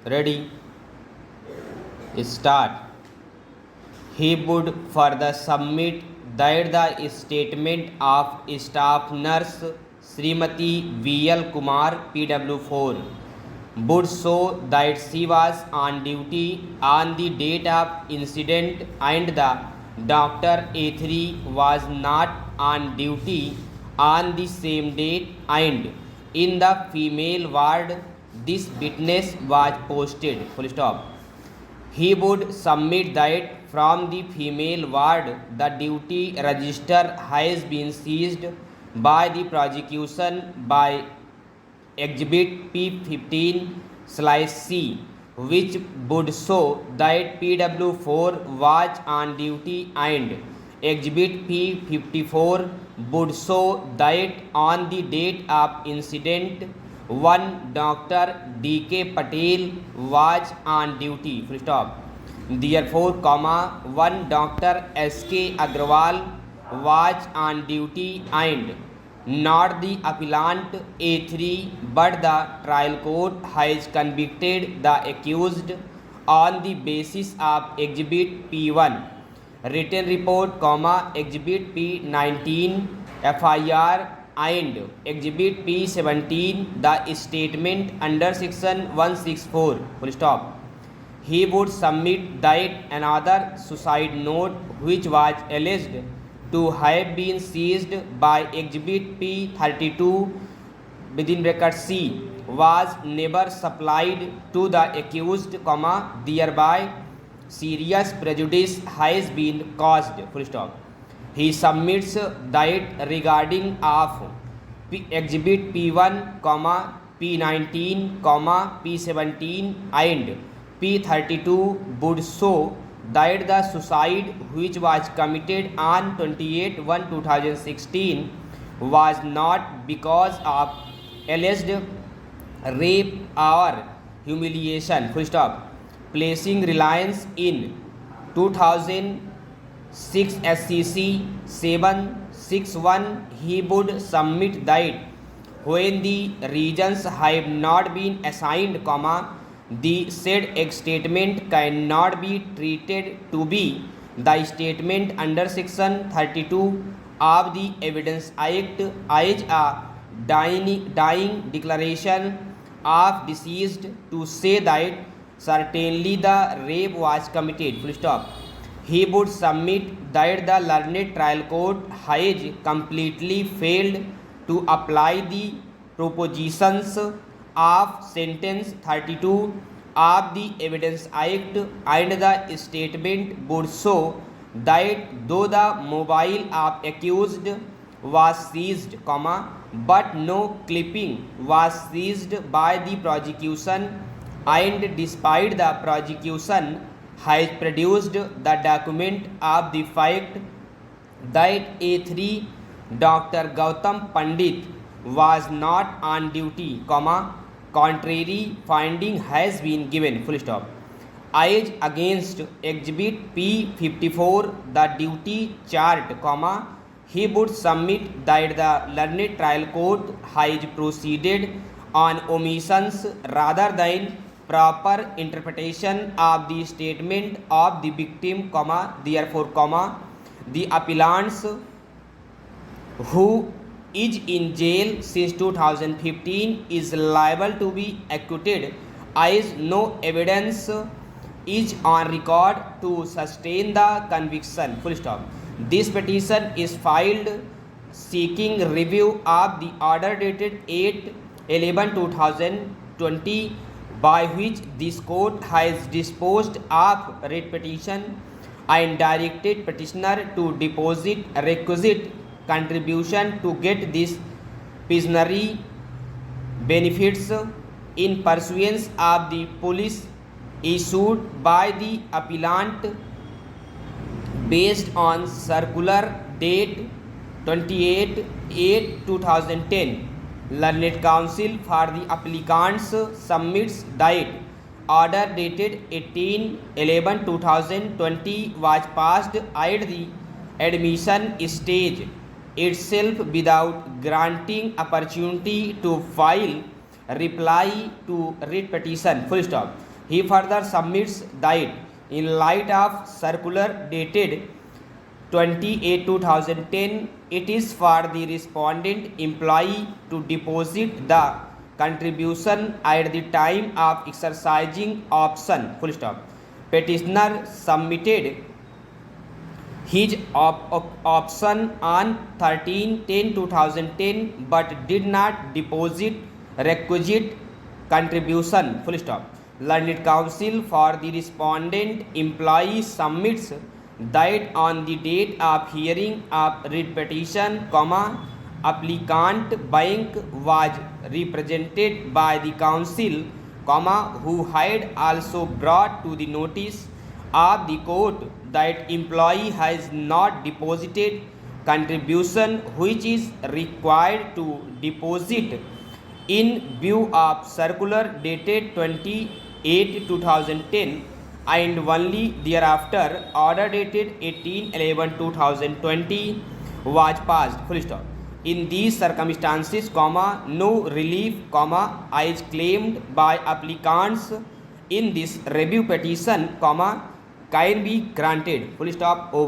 Ready? Start. He would further submit that the statement of staff nurse Srimati V.L. Kumar PW4 would show that she was on duty on the date of incident and the Dr. A3 was not on duty on the same date, and in the female ward this witness was posted. Full stop. He would submit that from the female ward the duty register has been seized by the prosecution by Exhibit P15/C, which would show that PW4 was on duty, and Exhibit P54 would show that on the date of incident one Dr. D.K. Patel was on duty. Full stop. Therefore, one Dr. S.K. Agrawal was on duty and not the appellant A3, but the trial court has convicted the accused on the basis of Exhibit P1, written report, Exhibit P19, FIR, and Exhibit P17, the statement under Section 164. Full stop. He would submit that another suicide note, which was alleged to have been seized by Exhibit P32 within bracket C, was never supplied to the accused, thereby serious prejudice has been caused. Full stop. He submits that regarding of Exhibit P1, P19, P17 and P32 would show that the suicide, which was committed on 28/1/2016, was not because of alleged rape or humiliation. Full stop. Placing reliance in 2006 SCC 761, he would submit that when the regions have not been assigned, the said statement cannot be treated to be the statement under Section 32 of the Evidence Act as a dying declaration of deceased to say that certainly the rape was committed. Full stop. He would submit that the learned trial court has completely failed to apply the propositions of sentence 32 of the Evidence Act, and the statement would show that though the mobile of accused was seized, but no clipping was seized by the prosecution, and despite the prosecution has produced the document of the fact that A3 Dr. Gautam Pandit was not on duty, contrary finding has been given. Full stop. As against Exhibit P54, the duty chart, he would submit that the learned trial court has proceeded on omissions rather than proper interpretation of the statement of the victim, therefore, the appellants, who is in jail since 2015, is liable to be acquitted as no evidence is on record to sustain the conviction. Full stop. This petition is filed seeking review of the order dated 8/11/2020 by which this court has disposed of writ petition and directed petitioner to deposit requisite contribution to get this pecuniary benefits in pursuance of the police issued by the appellant based on circular date 28/8/2010. Learned Counsel for the applicants submits that order dated 18/11/2020 was passed at the admission stage itself without granting opportunity to file reply to writ petition. Full stop. He further submits that in light of circular dated 28/2010, it is for the respondent employee to deposit the contribution at the time of exercising option. Full stop. Petitioner submitted his option on 13/10/2010 but did not deposit requisite contribution. Full stop. Learned counsel for the respondent employee submits that on the date of hearing of writ petition, applicant bank was represented by the counsel, who had also brought to the notice of the court that employee has not deposited contribution which is required to deposit in view of circular dated 28/2010 and only thereafter order dated 18/11/2020 was passed. Full stop. In these circumstances, no relief, as claimed by applicants in this review petition, can be granted. Full stop. Over.